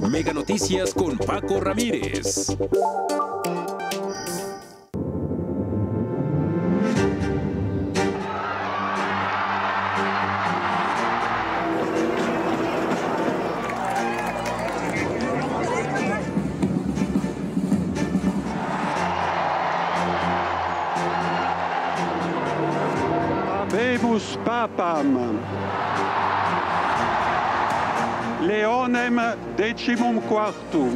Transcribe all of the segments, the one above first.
Mega Noticias con Paco Ramírez. Habemus papam, Leonem decimum quartum.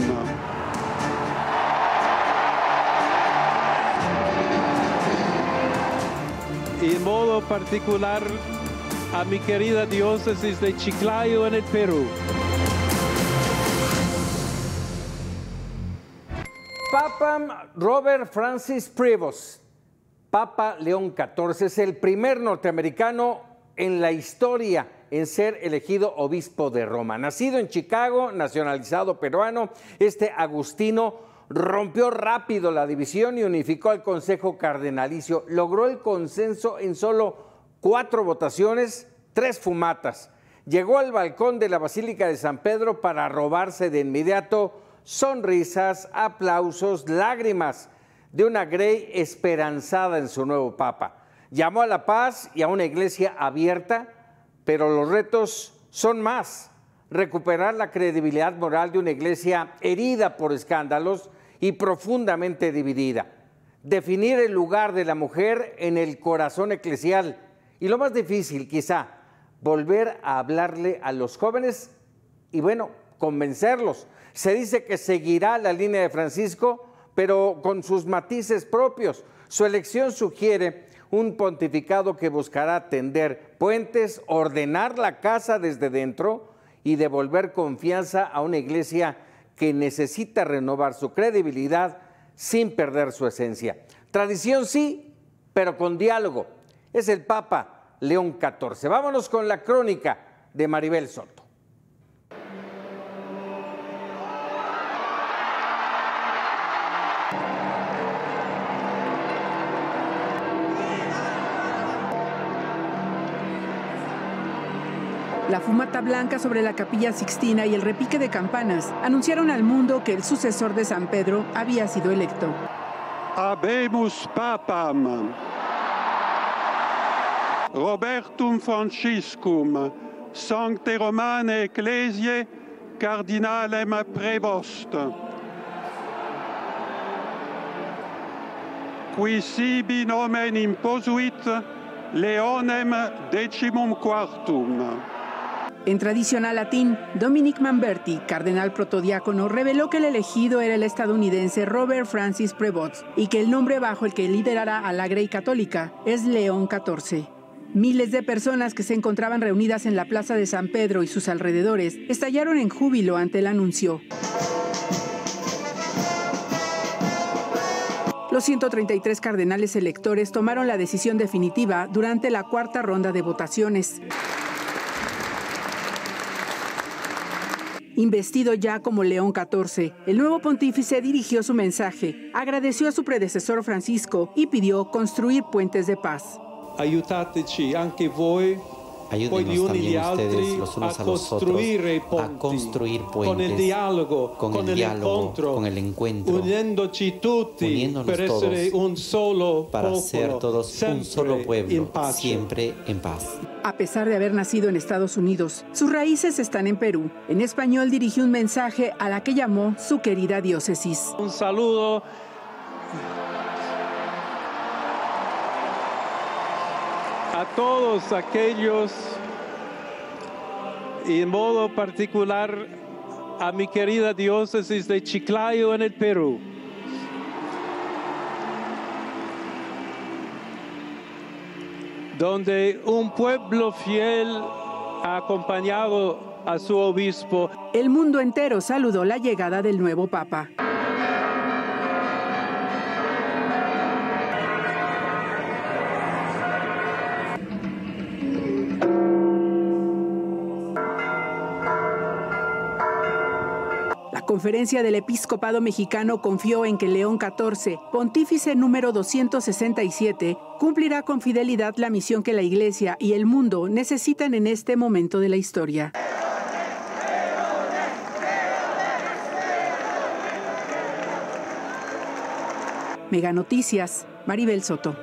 Y en modo particular a mi querida diócesis de Chiclayo en el Perú. Papam Robert Francis Prevost, Papa León XIV, es el primer norteamericano en la historia en ser elegido obispo de Roma. Nacido en Chicago, nacionalizado peruano, este agustino rompió rápido la división y unificó al Consejo Cardenalicio. Logró el consenso en solo 4 votaciones, 3 fumatas. Llegó al balcón de la Basílica de San Pedro para robarse de inmediato sonrisas, aplausos, lágrimas de una Grey esperanzada en su nuevo papa. Llamó a la paz y a una iglesia abierta, pero los retos son más: recuperar la credibilidad moral de una iglesia herida por escándalos y profundamente dividida, definir el lugar de la mujer en el corazón eclesial y, lo más difícil quizá, volver a hablarle a los jóvenes y, bueno, convencerlos. Se dice que seguirá la línea de Francisco, pero con sus matices propios. Su elección sugiere un pontificado que buscará tender puentes, ordenar la casa desde dentro y devolver confianza a una iglesia que necesita renovar su credibilidad sin perder su esencia. Tradición sí, pero con diálogo. Es el Papa León XIV. Vámonos con la crónica de Maribel Soto. La fumata blanca sobre la Capilla Sixtina y el repique de campanas anunciaron al mundo que el sucesor de San Pedro había sido electo. Habemus papam, Robertum Franciscum, Sancte Romane Ecclesiae, Cardinalem Prevost. Qui sibi nomen imposuit, Leonem decimum quartum. En tradicional latín, Dominic Manberti, cardenal protodiácono, reveló que el elegido era el estadounidense Robert Francis Prevost y que el nombre bajo el que liderará a la Grey católica es León XIV. Miles de personas que se encontraban reunidas en la Plaza de San Pedro y sus alrededores estallaron en júbilo ante el anuncio. Los 133 cardenales electores tomaron la decisión definitiva durante la 4ª ronda de votaciones. Investido ya como León XIV, el nuevo pontífice dirigió su mensaje, agradeció a su predecesor Francisco y pidió construir puentes de paz. Aiutateci anche voi. Ayúdenos también ustedes los unos a los otros a construir puentes con el diálogo, con el encuentro, uniéndonos todos para ser todos un solo pueblo, siempre en paz. A pesar de haber nacido en Estados Unidos, sus raíces están en Perú. En español dirigió un mensaje a la que llamó su querida diócesis. Un saludo a todos aquellos, y en modo particular a mi querida diócesis de Chiclayo en el Perú. Donde un pueblo fiel ha acompañado a su obispo. El mundo entero saludó la llegada del nuevo Papa. La Conferencia del Episcopado Mexicano confió en que León XIV, pontífice número 267, cumplirá con fidelidad la misión que la Iglesia y el mundo necesitan en este momento de la historia. Mega Noticias, Maribel Soto.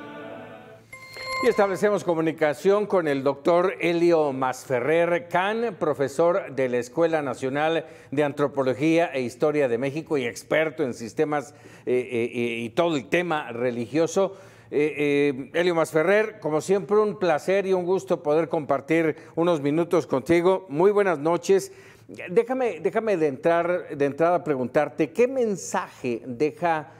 Y establecemos comunicación con el doctor Helio Masferrer Can, profesor de la Escuela Nacional de Antropología e Historia de México y experto en sistemas y todo el tema religioso. Helio Masferrer, como siempre, un placer y un gusto poder compartir unos minutos contigo. Muy buenas noches. Déjame de entrada preguntarte, ¿qué mensaje deja,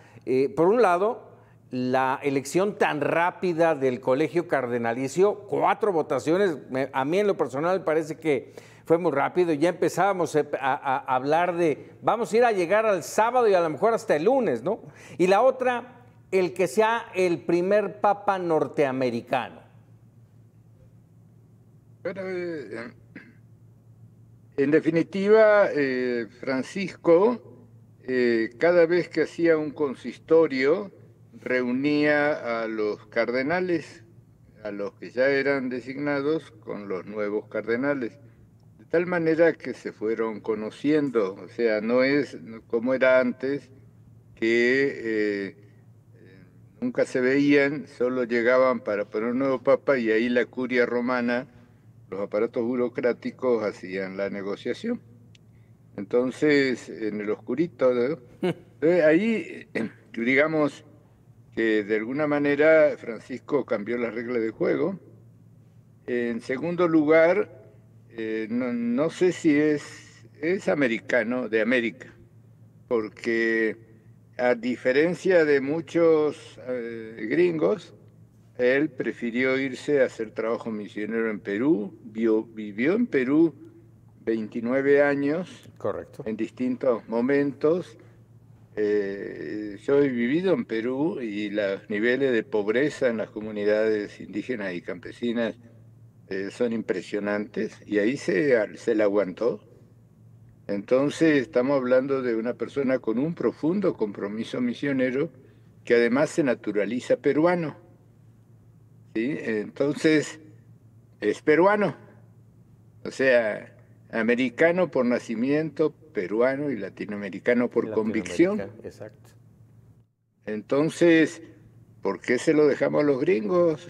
por un lado, la elección tan rápida del Colegio Cardenalicio? 4 votaciones, a mí en lo personal me parece que fue muy rápido. Ya empezábamos a hablar de, vamos a llegar al sábado y a lo mejor hasta el lunes, ¿no? Y la otra, el que sea el primer papa norteamericano. Bueno, en definitiva, Francisco, cada vez que hacía un consistorio, reunía a los cardenales, a los que ya eran designados, con los nuevos cardenales, de tal manera que se fueron conociendo. O sea, no es como era antes, que nunca se veían, solo llegaban para poner un nuevo papa y ahí la curia romana, los aparatos burocráticos hacían la negociación. Entonces, en el oscurito, ¿no? Entonces, ahí, digamos, que de alguna manera Francisco cambió las reglas de juego. En segundo lugar, no sé si es americano, de América, porque a diferencia de muchos gringos, él prefirió irse a hacer trabajo misionero en Perú, vivió en Perú 29 años, correcto, en distintos momentos. Yo he vivido en Perú y los niveles de pobreza en las comunidades indígenas y campesinas son impresionantes, y ahí se la aguantó. Entonces estamos hablando de una persona con un profundo compromiso misionero que además se naturaliza peruano, ¿sí? Entonces es peruano, o sea, americano por nacimiento, peruano y latinoamericano por convicción. Exacto. Entonces, ¿por qué se lo dejamos a los gringos?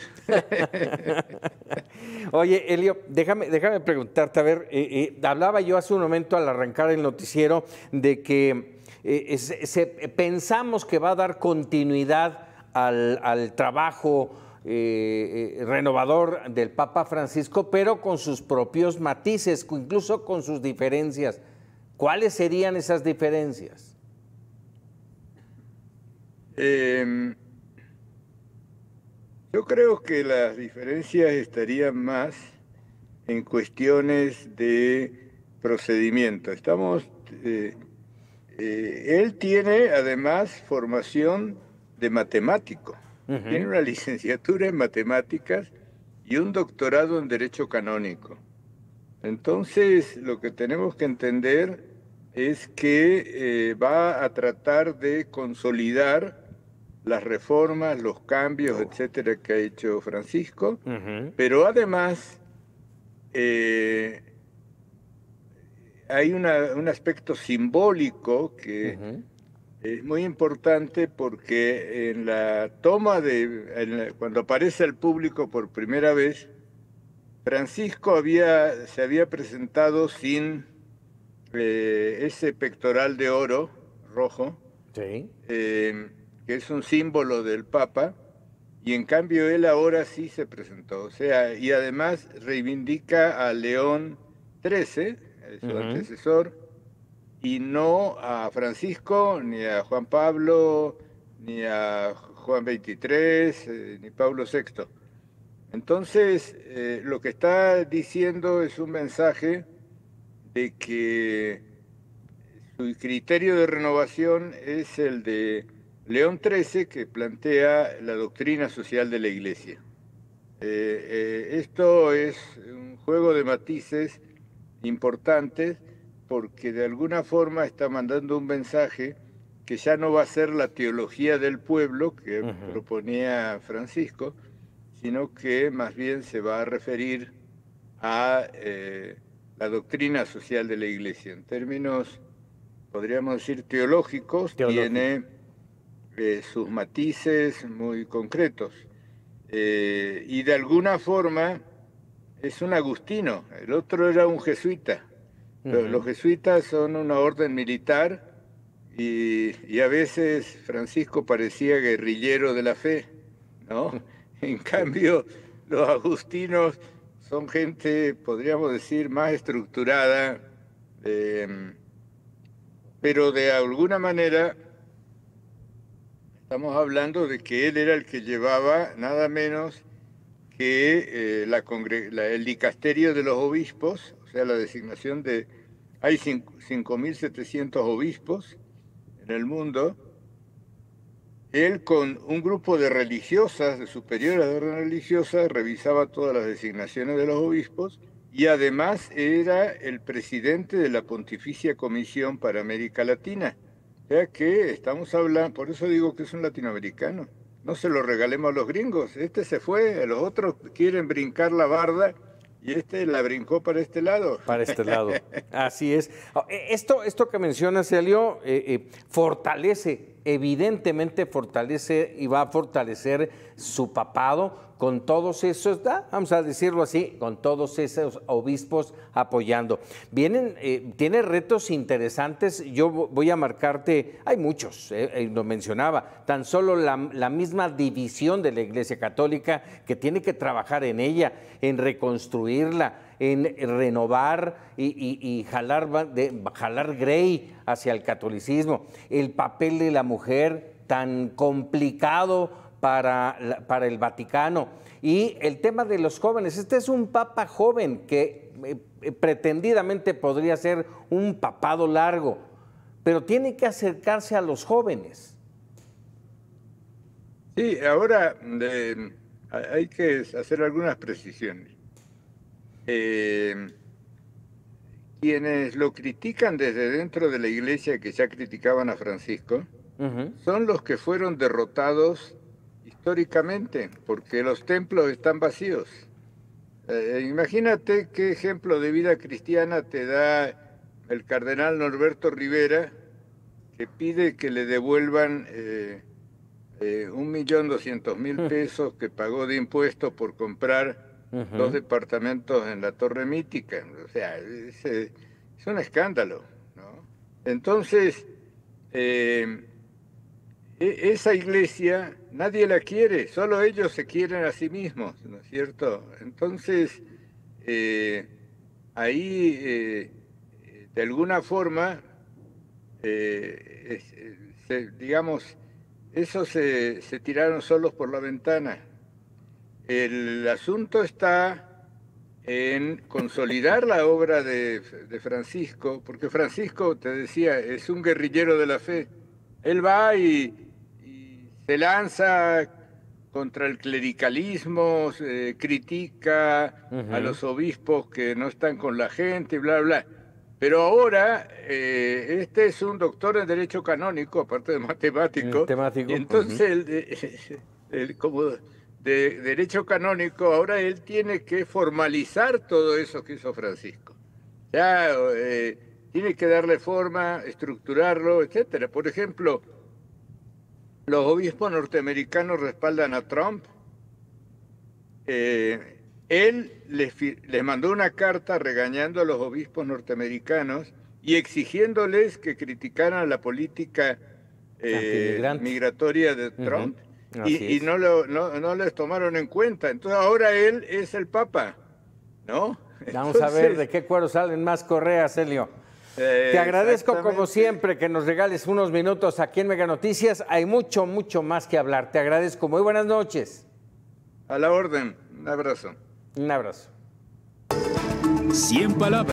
Oye, Helio, déjame preguntarte, a ver, hablaba yo hace un momento al arrancar el noticiero de que pensamos que va a dar continuidad al trabajo renovador del Papa Francisco, pero con sus propios matices, incluso con sus diferencias. ¿Cuáles serían esas diferencias? Yo creo que las diferencias estarían más en cuestiones de procedimiento. Él tiene además formación de matemático. Tiene una licenciatura en matemáticas y un doctorado en Derecho Canónico. Entonces, lo que tenemos que entender es que va a tratar de consolidar las reformas, los cambios, etcétera, que ha hecho Francisco, pero además hay un aspecto simbólico que es muy importante, porque en la toma cuando aparece al público por primera vez, Francisco se había presentado sin ese pectoral de oro rojo, sí, que es un símbolo del Papa, y en cambio él ahora sí se presentó. O sea, y además reivindica a León XIII, su antecesor, y no a Francisco, ni a Juan Pablo, ni a Juan XXIII, ni Pablo VI. Entonces, lo que está diciendo es un mensaje de que su criterio de renovación es el de León XIII, que plantea la doctrina social de la Iglesia. Esto es un juego de matices importantes, porque de alguna forma está mandando un mensaje que ya no va a ser la teología del pueblo que proponía Francisco, sino que más bien se va a referir a la doctrina social de la Iglesia. En términos, podríamos decir, teológicos, tiene sus matices muy concretos. Y de alguna forma es un agustino, el otro era un jesuita. Los jesuitas son una orden militar y a veces Francisco parecía guerrillero de la fe, ¿no? En cambio, los agustinos son gente, podríamos decir, más estructurada, pero de alguna manera estamos hablando de que él era el que llevaba nada menos que el dicasterio de los obispos, o sea, la designación de... Hay 5.700 obispos en el mundo. Él con un grupo de religiosas, de superiores de orden religiosa, revisaba todas las designaciones de los obispos y además era el presidente de la Pontificia Comisión para América Latina. O sea que estamos hablando, por eso digo que es un latinoamericano. No se lo regalemos a los gringos. Este se fue, los otros quieren brincar la barda y este la brincó para este lado. Para este lado, así es. Esto que mencionas, Helio, fortalece, evidentemente fortalece y va a fortalecer su papado con todos esos, vamos a decirlo así, con todos esos obispos apoyando. Tiene retos interesantes, yo voy a marcarte, hay muchos, lo mencionaba, tan solo la misma división de la Iglesia Católica que tiene que trabajar en ella, en reconstruirla, en renovar y jalar Grey hacia el catolicismo, el papel de la mujer tan complicado para el Vaticano y el tema de los jóvenes. Este es un papa joven que pretendidamente podría ser un papado largo, pero tiene que acercarse a los jóvenes. Sí, ahora hay que hacer algunas precisiones. Quienes lo critican desde dentro de la Iglesia, que ya criticaban a Francisco, son los que fueron derrotados históricamente, porque los templos están vacíos. Imagínate qué ejemplo de vida cristiana te da el cardenal Norberto Rivera, que pide que le devuelvan 1.200.000 pesos que pagó de impuestos por comprar 2 departamentos en la Torre Mítica. O sea, es un escándalo, ¿no? Entonces, esa iglesia nadie la quiere, solo ellos se quieren a sí mismos, ¿no es cierto? Entonces, ahí, de alguna forma, digamos, esos se tiraron solos por la ventana. El asunto está en consolidar la obra de Francisco, porque Francisco, te decía, es un guerrillero de la fe. Él va y se lanza contra el clericalismo, critica a los obispos que no están con la gente, bla, bla. Pero ahora, este es un doctor en Derecho Canónico, aparte de matemático. Y entonces, como de Derecho Canónico, ahora él tiene que formalizar todo eso que hizo Francisco. Ya tiene que darle forma, estructurarlo, etcétera. Por ejemplo, los obispos norteamericanos respaldan a Trump. Él les mandó una carta regañando a los obispos norteamericanos y exigiéndoles que criticaran la política migratoria de Trump, y no les tomaron en cuenta. Entonces ahora él es el Papa, ¿no? Vamos a ver de qué cuero salen más correas, Helio. Te agradezco como siempre que nos regales unos minutos aquí en Mega Noticias. Hay mucho, mucho más que hablar. Te agradezco. Muy buenas noches. A la orden. Un abrazo. Un abrazo. 100 palabras.